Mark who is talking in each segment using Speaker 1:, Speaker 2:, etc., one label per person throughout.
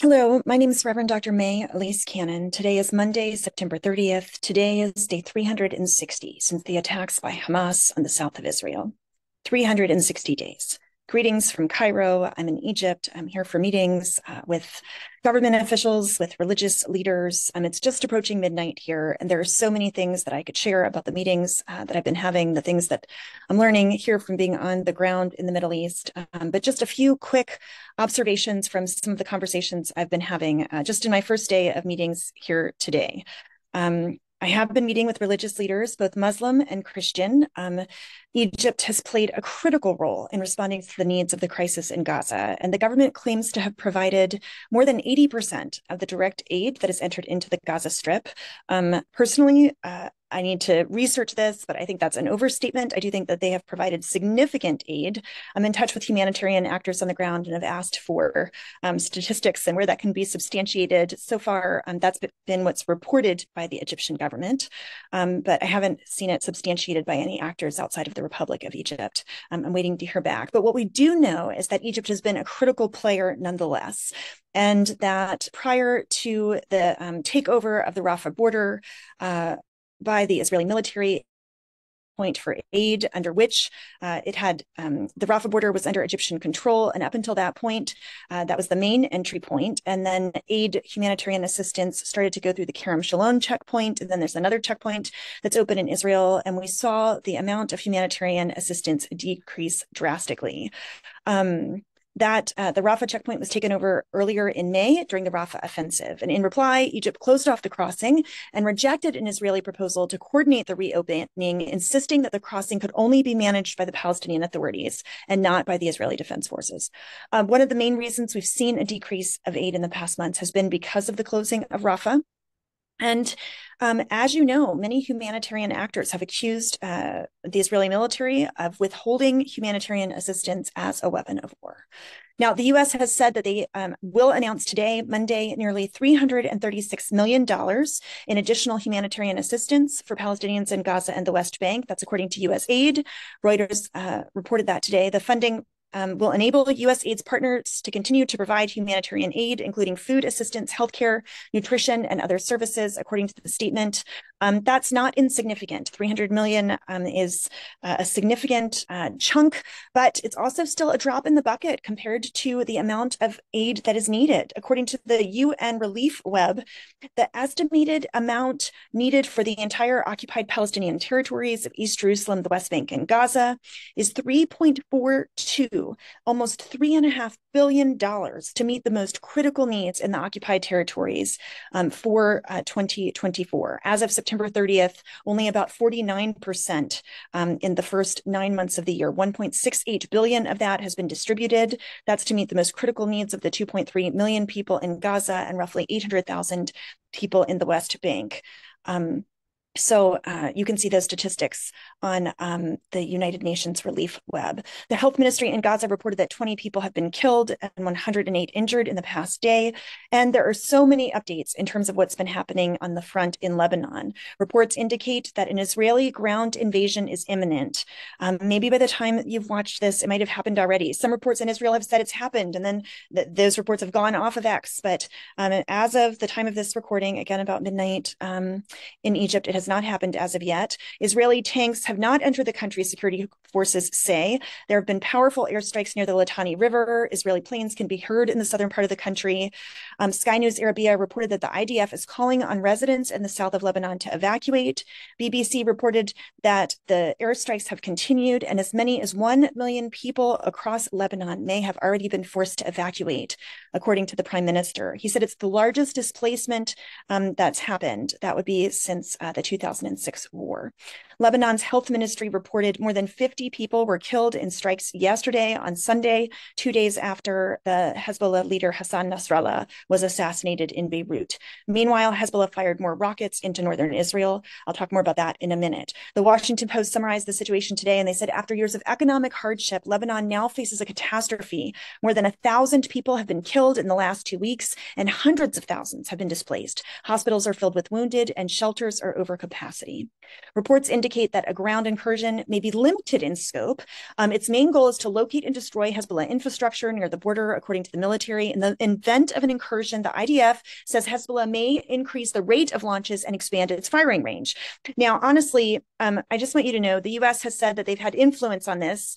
Speaker 1: Hello, my name is Reverend Dr. May Elise Cannon. Today is Monday, September 30th. Today is day 360 since the attacks by Hamas on the south of Israel. 360 days. Greetings from Cairo. I'm in Egypt. I'm here for meetings with government officials, with religious leaders. It's just approaching midnight here, and there are so many things that I could share about the meetings that I've been having, the things that I'm learning here from being on the ground in the Middle East. But just a few quick observations from some of the conversations I've been having just in my first day of meetings here today. I have been meeting with religious leaders, both Muslim and Christian. Egypt has played a critical role in responding to the needs of the crisis in Gaza, and the government claims to have provided more than 80% of the direct aid that has entered into the Gaza Strip. Personally, I need to research this, but I think that's an overstatement. I do think that they have provided significant aid. I'm in touch with humanitarian actors on the ground and have asked for statistics and where that can be substantiated. So far, that's been what's reported by the Egyptian government, but I haven't seen it substantiated by any actors outside of the Republic of Egypt. I'm waiting to hear back. But what we do know is that Egypt has been a critical player nonetheless, and that prior to the takeover of the Rafah border, by the Israeli military point for aid, under which it had the Rafah border was under Egyptian control, and up until that point, that was the main entry point. And then aid, humanitarian assistance, started to go through the Kerem Shalom checkpoint, and then there's another checkpoint that's open in Israel, and we saw the amount of humanitarian assistance decrease drastically. The Rafah checkpoint was taken over earlier in May during the Rafah offensive. And in reply, Egypt closed off the crossing and rejected an Israeli proposal to coordinate the reopening, insisting that the crossing could only be managed by the Palestinian authorities and not by the Israeli Defense Forces. One of the main reasons we've seen a decrease of aid in the past months has been because of the closing of Rafah. And as you know, many humanitarian actors have accused the Israeli military of withholding humanitarian assistance as a weapon of war. Now, the U.S. has said that they will announce today, Monday, nearly $336 million in additional humanitarian assistance for Palestinians in Gaza and the West Bank. That's according to U.S. aid. Reuters reported that today. The funding will enable U.S. aid's partners to continue to provide humanitarian aid, including food assistance, healthcare, nutrition, and other services, according to the statement. That's not insignificant. $300 million is a significant chunk, but it's also still a drop in the bucket compared to the amount of aid that is needed. According to the UN Relief Web, the estimated amount needed for the entire occupied Palestinian territories of East Jerusalem, the West Bank, and Gaza is 3.42, almost $3.5 billion to meet the most critical needs in the occupied territories for 2024. As of September 30th, only about 49% in the first 9 months of the year. 1.68 billion of that has been distributed. That's to meet the most critical needs of the 2.3 million people in Gaza and roughly 800,000 people in the West Bank. So you can see those statistics on the United Nations Relief Web. The health ministry in Gaza reported that 20 people have been killed and 108 injured in the past day. And there are so many updates in terms of what's been happening on the front in Lebanon. Reports indicate that an Israeli ground invasion is imminent. Maybe by the time you've watched this, it might have happened already. Some reports in Israel have said it's happened, and then those reports have gone off of X. But as of the time of this recording, again, about midnight in Egypt, it has not happened as of yet. Israeli tanks have not entered the country, security forces say. There have been powerful airstrikes near the Litani River. Israeli planes can be heard in the southern part of the country. Sky News Arabia reported that the IDF is calling on residents in the south of Lebanon to evacuate. BBC reported that the airstrikes have continued, and as many as 1 million people across Lebanon may have already been forced to evacuate, according to the prime minister. He said it's the largest displacement that's happened. That would be since the 2006 war. Lebanon's health ministry reported more than 50 people were killed in strikes yesterday on Sunday, 2 days after the Hezbollah leader Hassan Nasrallah was assassinated in Beirut. Meanwhile, Hezbollah fired more rockets into northern Israel. I'll talk more about that in a minute. The Washington Post summarized the situation today, and they said after years of economic hardship, Lebanon now faces a catastrophe. More than 1,000 people have been killed in the last 2 weeks, and hundreds of thousands have been displaced. Hospitals are filled with wounded, and shelters are overcrowded. capacity. Reports indicate that a ground incursion may be limited in scope. Its main goal is to locate and destroy Hezbollah infrastructure near the border, according to the military. In the event of an incursion, the IDF says Hezbollah may increase the rate of launches and expand its firing range. Now, honestly, I just want you to know the U.S. has said that they've had influence on this.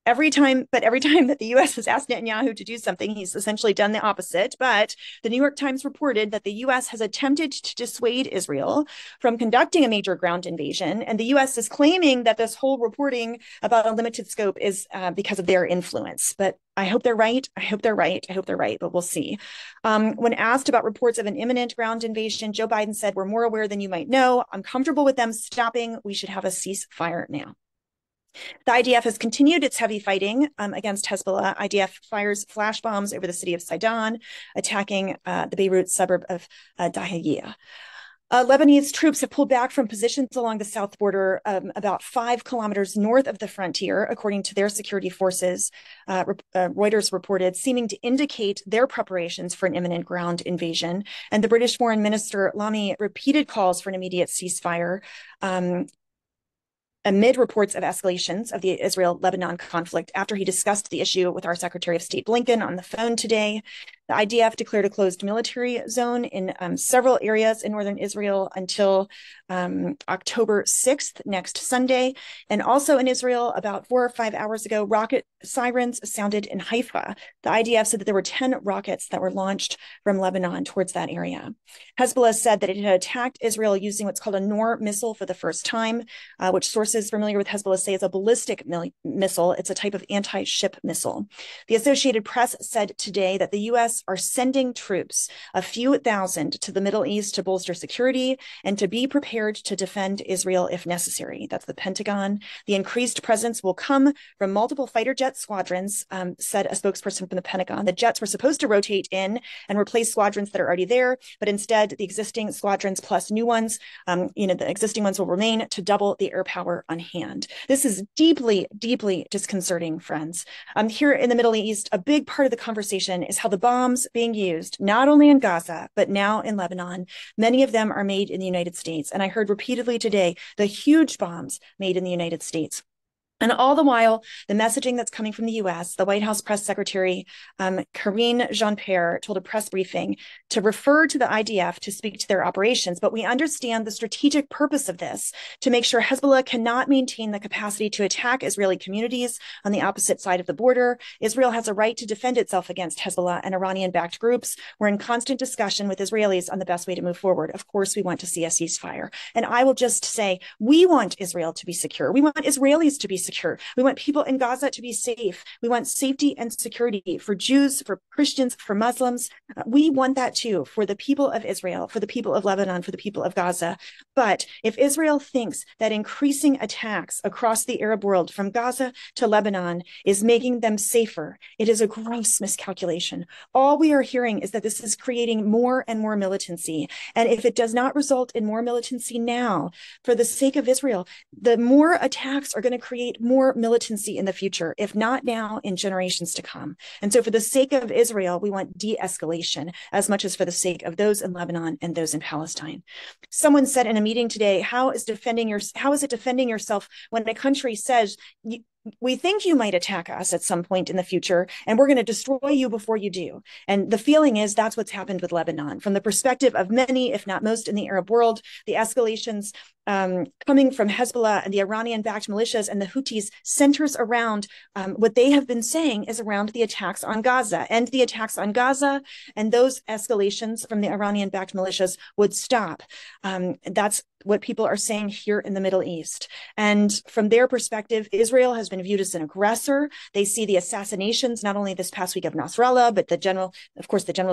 Speaker 1: Every time that the U.S. has asked Netanyahu to do something, he's essentially done the opposite. But the New York Times reported that the U.S. has attempted to dissuade Israel from conducting a major ground invasion. And the U.S. is claiming that this whole reporting about a limited scope is because of their influence. But I hope they're right. I hope they're right. I hope they're right, but we'll see. When asked about reports of an imminent ground invasion, Joe Biden said, "We're more aware than you might know. I'm comfortable with them stopping. We should have a ceasefire now." The IDF has continued its heavy fighting against Hezbollah. IDF fires flash bombs over the city of Sidon, attacking the Beirut suburb of Dahiyeh. Lebanese troops have pulled back from positions along the south border, about 5 kilometers north of the frontier, according to their security forces, Reuters reported, seeming to indicate their preparations for an imminent ground invasion. And the British Foreign Minister Lamy repeated calls for an immediate ceasefire, amid reports of escalations of the Israel-Lebanon conflict after he discussed the issue with our Secretary of State Blinken on the phone today. The IDF declared a closed military zone in several areas in northern Israel until October 6th, next Sunday. And also in Israel, about 4 or 5 hours ago, rocket sirens sounded in Haifa. The IDF said that there were 10 rockets that were launched from Lebanon towards that area. Hezbollah said that it had attacked Israel using what's called a Nor missile for the first time, which sources familiar with Hezbollah say is a ballistic missile. It's a type of anti-ship missile. The Associated Press said today that the U.S. are sending troops, a few thousand, to the Middle East to bolster security and to be prepared to defend Israel if necessary. That's the Pentagon. The increased presence will come from multiple fighter jet squadrons, said a spokesperson from the Pentagon. The jets were supposed to rotate in and replace squadrons that are already there, but instead the existing squadrons plus new ones, the existing ones will remain to double the air power on hand. This is deeply, deeply disconcerting, friends. Here in the Middle East, a big part of the conversation is how the bombs being used, not only in Gaza, but now in Lebanon, many of them are made in the United States. And I heard repeatedly today the huge bombs made in the United States. And all the while, the messaging that's coming from the U.S., the White House press secretary, Karine Jean-Pierre, told a press briefing to refer to the IDF to speak to their operations. But we understand the strategic purpose of this to make sure Hezbollah cannot maintain the capacity to attack Israeli communities on the opposite side of the border. Israel has a right to defend itself against Hezbollah and Iranian-backed groups. We're in constant discussion with Israelis on the best way to move forward. Of course, we want to see a ceasefire. And I will just say, we want Israel to be secure. We want Israelis to be secure. We want people in Gaza to be safe. We want safety and security for Jews, for Christians, for Muslims. We want that too for the people of Israel, for the people of Lebanon, for the people of Gaza. But if Israel thinks that increasing attacks across the Arab world from Gaza to Lebanon is making them safer, it is a gross miscalculation. All we are hearing is that this is creating more and more militancy. And if it does not result in more militancy now, for the sake of Israel, the more attacks are going to create more militancy in the future, if not now, in generations to come. And so for the sake of Israel, we want de-escalation as much as for the sake of those in Lebanon and those in Palestine. Someone said in a meeting today, how is it defending yourself when a country says, we think you might attack us at some point in the future, and we're going to destroy you before you do. And the feeling is that's what's happened with Lebanon. From the perspective of many, if not most, in the Arab world, the escalations coming from Hezbollah and the Iranian-backed militias and the Houthis centers around what they have been saying is around the attacks on Gaza. And the attacks on Gaza and those escalations from the Iranian-backed militias would stop. That's what people are saying here in the Middle East. And from their perspective, Israel has been viewed as an aggressor. They see the assassinations, not only this past week of Nasrallah, but the general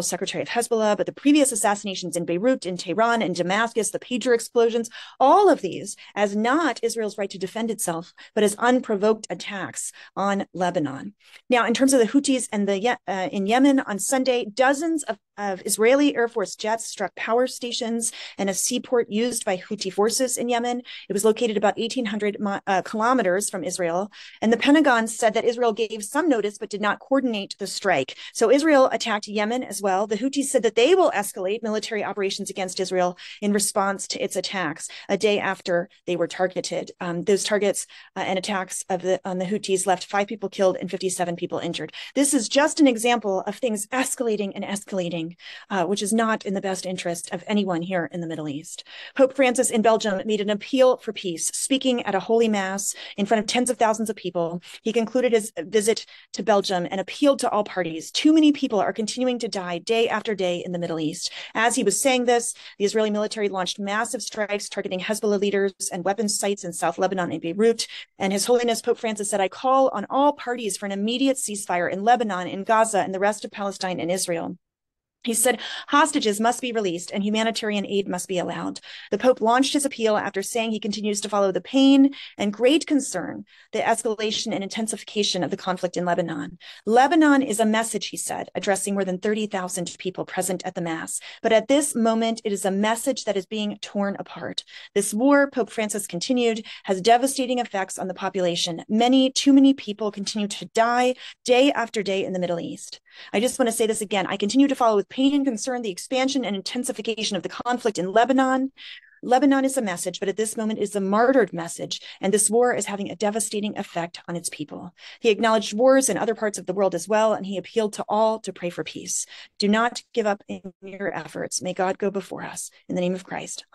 Speaker 1: secretary of Hezbollah, but the previous assassinations in Beirut, in Tehran, in Damascus, the pager explosions, all of these as not Israel's right to defend itself, but as unprovoked attacks on Lebanon. Now, in terms of the Houthis and in Yemen on Sunday, dozens of of Israeli Air Force jets struck power stations and a seaport used by Houthi forces in Yemen. It was located about 1,800 kilometers from Israel. And the Pentagon said that Israel gave some notice but did not coordinate the strike. So Israel attacked Yemen as well. The Houthis said that they will escalate military operations against Israel in response to its attacks a day after they were targeted. Those targets and attacks on the Houthis left 5 people killed and 57 people injured. This is just an example of things escalating and escalating, which is not in the best interest of anyone here in the Middle East. Pope Francis in Belgium made an appeal for peace, speaking at a holy mass in front of tens of thousands of people. He concluded his visit to Belgium and appealed to all parties. Too many people are continuing to die day after day in the Middle East. As he was saying this, the Israeli military launched massive strikes targeting Hezbollah leaders and weapons sites in South Lebanon and Beirut. And His Holiness Pope Francis said, "I call on all parties for an immediate ceasefire in Lebanon, in Gaza, and the rest of Palestine and Israel." He said hostages must be released and humanitarian aid must be allowed. The Pope launched his appeal after saying he continues to follow the pain and great concern, the escalation and intensification of the conflict in Lebanon. Lebanon is a message, he said, addressing more than 30,000 people present at the Mass. But at this moment, it is a message that is being torn apart. This war, Pope Francis continued, has devastating effects on the population. Too many people continue to die day after day in the Middle East. I just want to say this again. I continue to follow with pain and concern the expansion and intensification of the conflict in Lebanon. Lebanon is a message, but at this moment is a martyred message, and this war is having a devastating effect on its people. He acknowledged wars in other parts of the world as well, and he appealed to all to pray for peace. Do not give up in your efforts. May God go before us. In the name of Christ.